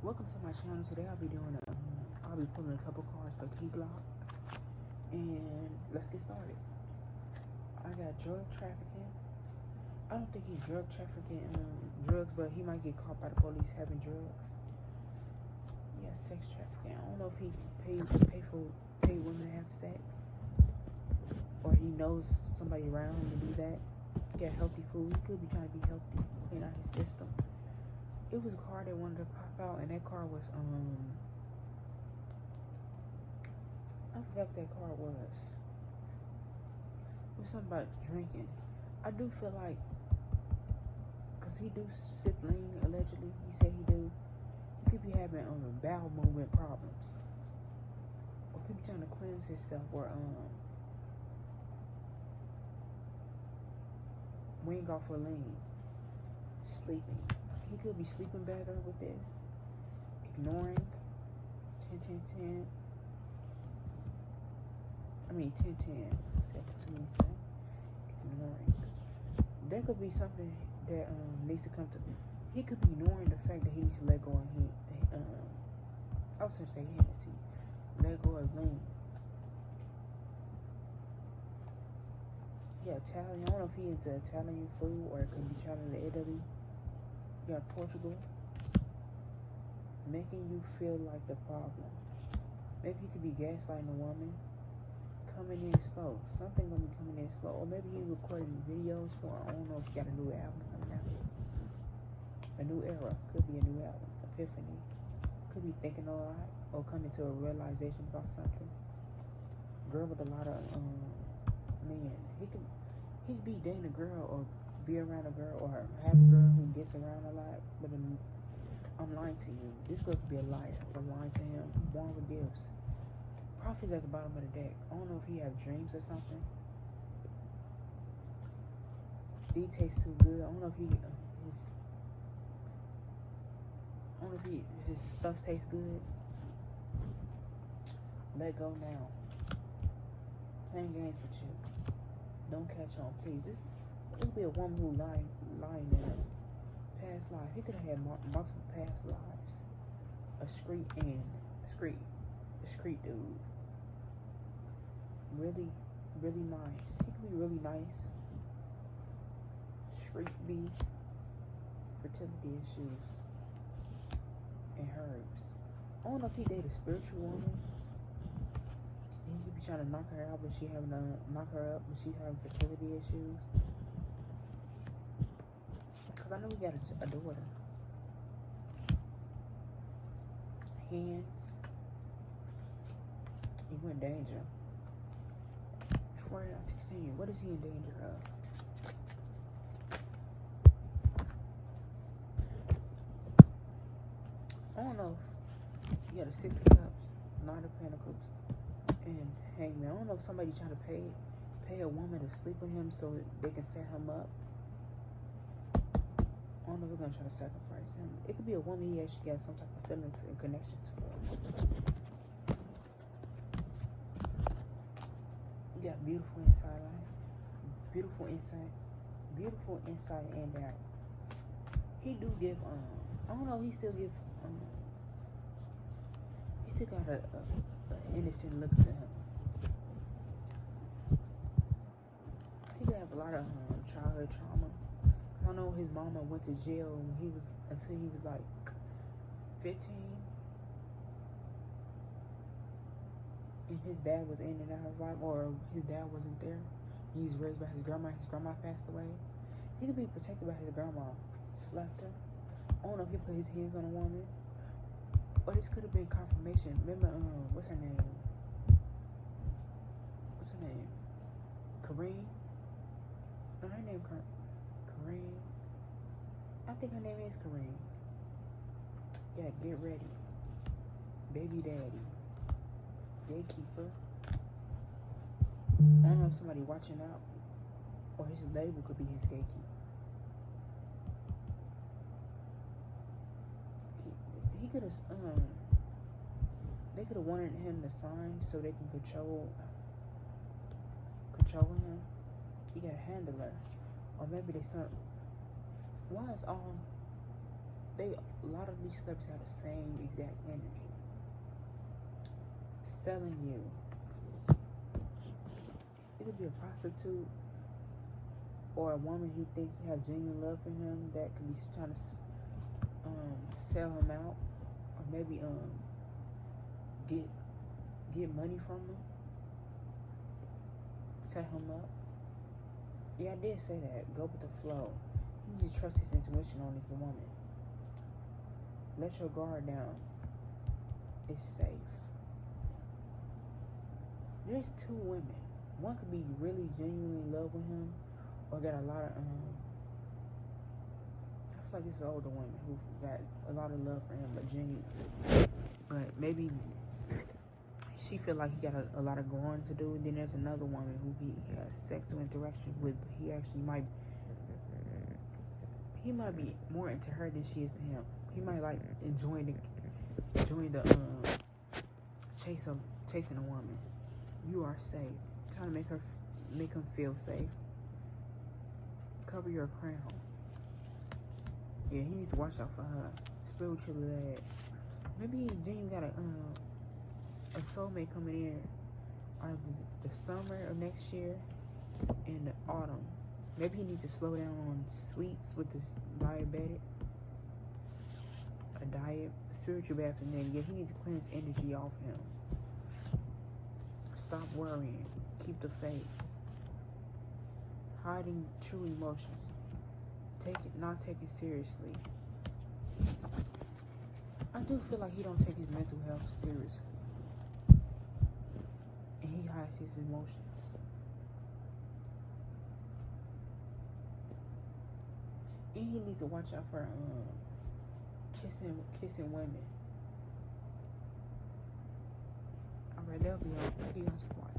Welcome to my channel. Today I'll be pulling a couple cards for Key Glock, and let's get started. I got drug trafficking. I don't think he's drug trafficking drugs, but he might get caught by the police having drugs. Yeah, sex trafficking. I don't know if he pay women to have sex, or he knows somebody around him to do that. Get healthy food. He could be trying to be healthy, clean out his system. It was a car that wanted to pop out, and that car was I forgot what that car was. It was something about drinking. I do feel like, cause he do sip lean allegedly. He said he do. He could be having bowel movement problems, or could be trying to cleanse himself, or wing off for lean. Sleeping. He could be sleeping better with this. Ignoring. 10, 10, 10. I mean 10, 10. Ignoring. There could be something that needs to come to. He could be ignoring the fact that he needs to let go of I was gonna say Hennessy. Let go of lean. Yeah, Italian. I don't know if he into Italian food, or it could be traveling to Italy. Yeah, Portugal. Making you feel like the problem. Maybe he could be gaslighting a woman. Coming in slow. Something gonna be coming in slow. Or maybe he's recording videos for, I don't know if he got a new album coming out. A new era. Could be a new album. Epiphany. Could be thinking a lot, or coming to a realization about something. Girl with a lot of men. He could be dating a girl, or be around a girl, or have a girl who gets around a lot. But I'm lying to you. This girl could be a liar. I'm lying to him. Born with gifts. Prophet's at the bottom of the deck. I don't know if he have dreams or something. D tastes too good. I don't know if his stuff tastes good. Let go now. Playing games with you. Don't catch on, please. This could be a woman who lying in a past life. He could have had multiple past lives. A street dude. Really, really nice. He could be really nice. Street B. Fertility issues. And herbs. I don't know if he dated a spiritual woman. He could be trying to knock her out, but she having to knock her up, but she's having fertility issues. Cause I know he got a daughter. Hands. You in danger. 4916. What is he in danger of? I don't know. You got a 6 of Cups, 9 of Pentacles, and Hangman. I don't know if somebody trying to pay a woman to sleep with him so they can set him up. I don't know if they're gonna try to sacrifice him. It could be a woman he actually got some type of feelings and connections for. You got beautiful inside life, beautiful insight and out. He do give I don't know. He still give he still got a innocent look to him. He could have a lot of childhood trauma. I know his mama went to jail when until he was like 15. And his dad was in and out of his life, or his dad wasn't there. He's raised by his grandma. His grandma passed away. He could be protected by his grandma. Slapped her. I don't know if he put his hands on a woman. Or this could have been confirmation. Remember, what's her name? Kareem? No, her name Kareem. I think her name is Kareem. Yeah, get ready. Baby daddy. Gatekeeper. I don't know if somebody watching out, or his label could be his gatekeeper. He could have, they could have wanted him to sign so they can control him. He got a handler, or maybe they sent. Why is all a lot of these celebrities have the same exact energy. Selling you. It could be a prostitute or a woman who thinks you have genuine love for him that could be trying to sell him out, or maybe get money from him, set him up. Yeah, I did say that. Go with the flow. You need to trust his intuition on this woman. Let your guard down. It's safe. There's two women. One could be really genuinely in love with him, or got a lot of I feel like it's an older woman who got a lot of love for him, but genuine. But maybe she feel like he got a lot of growing to do. And then there's another woman who he has sexual interaction with, but he actually might be more into her than she is to him. He might like enjoying the chasing a woman. You are safe. Trying to make him feel safe. Cover your crown. Yeah, he needs to watch out for her. Spiritually led. Maybe Jane got a soulmate coming in either the summer of next year and the autumn. Maybe he needs to slow down on sweets with this diabetic. A diet, a spiritual bath, and then yeah, he needs to cleanse energy off him. Stop worrying. Keep the faith. Hiding true emotions. Not take it seriously. I do feel like he don't take his mental health seriously. And he hides his emotions. And he needs to watch out for kissing women. Alright, that'll be all. Thank you guys for watching.